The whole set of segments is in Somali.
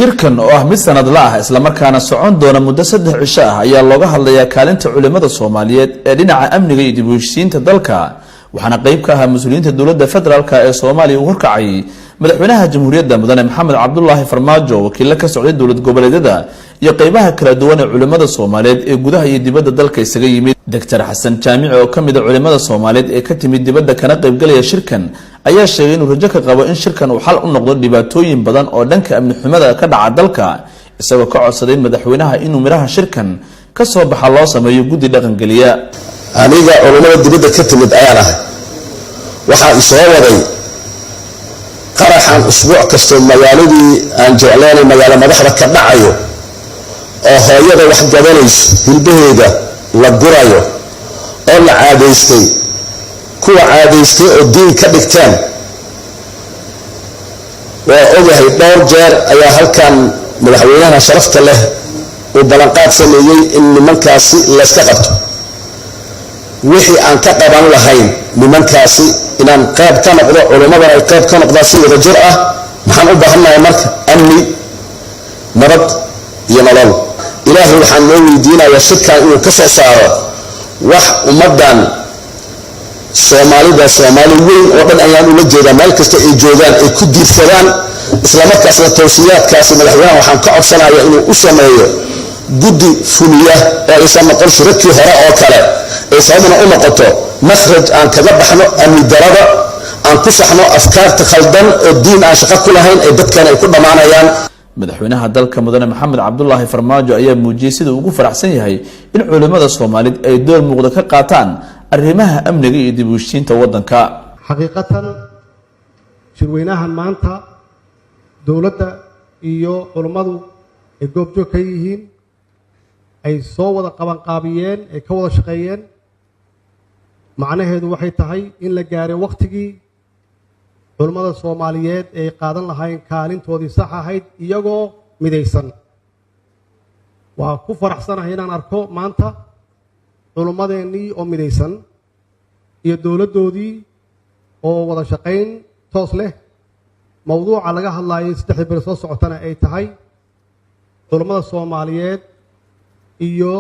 shirkan oo ah mid sanadla ah isla markaana socon doona muddo 3 cisho ah ayaa looga hadlayaa kaalinta culimada Soomaaliyeed ee dhinaca amniga iyo dib u heshiisiinta dalka waxaana qayb ka ah mas'uuliyiinta dawladda federaalka ee Soomaaliya uu horkacay madaxweynaha jamhuuriyadda Mudane Mohamed Abdullahi Farmaajo wakiil ka socday dawlad goboleedyada iyo qaybaha kala duwan ee culimada Soomaaliyeed ee gudaha iyo dibadda dalka isaga yimid Dr. Xasan Jaamici oo kamid ah culimada Soomaaliyeed ee ka timid dibadda kana qayb galaya shirkan ayaa sheegay inuu rajo ka qabo in shirkan uu xal u noqdo dhibaatooyin badan oo dhanka amni xumada ka dhaca dalka isagoo ka codsaday madaxweynaha inuu miraha shirkan ka soo baxa loo sameeyo guddi dhaqan galiya aniga culimada dibadda ka timid ayaan ahay waxa soo waday qaraxan usbuuc kasto magaaladii aan jeclaanay magaalo madaxda ka dhacayo oo hooyada wax gadanayso hilbaheeda la gurayo oo la caadeystay kuwa caadeystay oo diin ka dhigtaan waa ogahay dhowr jeer ayaa halkan madaxweynaha sharafta leh uu ballanqaad sameeyay in nimankaasi la iska qabto wixii aan ka qaban lahayn nimankaasi inaan qayb ka noqdo culimada ay qayb ka noqdaan si wada jir ah maxaan u baahanahay marka amni nabad iyo nolol ilaahay waxaan noo weydiinayaa shirkan inuu ka soo saaro wax ummadan Soomaalida Soomaali weyn oo dhan ayaan ula jeedaa meel kasta ay joogaan ay ku diirsadaan isla markaasna tawsiyaadkaasi madaxweynaha waxaan ka codsanayaa inuu u sameeyo guddi fuliya oo aysan noqon shirkii hore oo kale ay sababna u noqoto makhraj aan kaga baxno amni darada aan ku saxno afkaarta khaldan oo diin aan shaqo ku lahayn ay dadkan ay ku dhamaanayaan madaxweynaha dalka Mudane Mohamed Abdullahi Farmaajo ayaa muujiyay sida uu ugu faraxsan yahay in culimada Soomaaliyeed ay door muuqda ka qaataan arrimaha amniga iyo dib u heshiisiinta wadanka xaqiiqatan shirweynahan maanta dawladda iyo culimadu ay goobjoog ka yihiin ay soo wada qaban qaabiyeen ay ka wada shaqeeyeen macnaheedu waxay tahay in la gaaray waqtigii culimada Soomaaliyeed ay qaadan lahayn kaalintoodii sax ahayd iyagoo midaysan waa ku faraxsanahay inaan arko maanta culimadeennii oo midaysan iyo dawladdoodii oo wada shaqayn toos leh mawduuca laga hadlaayay 3 bil soo socotana ay tahay culimada Soomaaliyeed iyo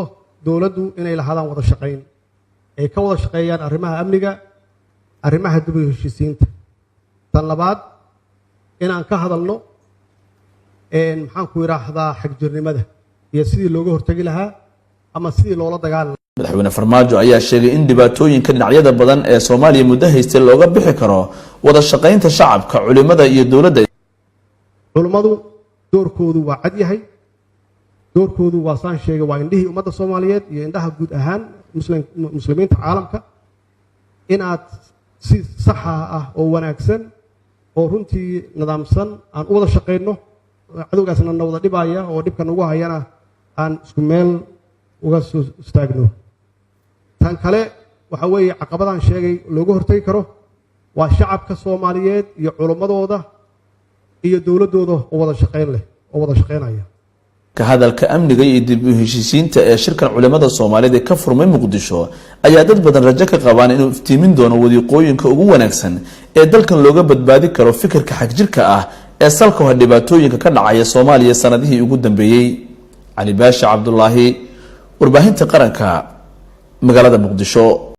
dawladdu inay lahaadaan wada shaqayn ay ka wada shaqeeyaan arrimaha amniga arrimaha dib u heshiisiinta tan labaad inaan ka hadalno maxaan ku yiraahdaa xagjirnimada iyo sidii looga hortagi lahaa ama sidii loola dagaalamo madaxweyne Farmaajo ayaa sheegay in dhibaatooyinka dhinacyada badan ee Soomaaliya muddo haystay looga bixi karo wada shaqaynta shacabka culimada iyo dawladda culimadu doorkoodu waa cad yahay doorkoodu waa saan sheegay waa indhihii ummadda Soomaaliyeed iyo indhaha guud ahaan muslimiinta caalamka inaad si sax ah oo wanaagsan oo runtii nidaamsan aan u wada shaqeyno cadowgaasna na wada dhibaya oo dhibka nagu hayana aan isku meel uga soo istaagno tan kale waxa weeye caqabadaan sheegay looga hortagi karo waa shacabka Soomaaliyeed iyo culimadooda iyo dawladooda oo wada shaqeyn leh oo wada shaqeynaya ka hadalka amniga iyo dib u heshiisiinta ee shirkan culimada Soomaaliyeed ee ka furmay Muqdisho ayaa dad badan rajo ka qabaan inuu iftiimin doono wadiiqooyinka ugu wanaagsan ee dalkan looga badbaadi karo fikirka xagjirka ah ee salka ah dhibaatooyinka ka dhacaya Soomaaliya sanadihii ugu dambeeyay Ali Baasha Abdullahi warbaahinta qaranka magaalada Muqdisho.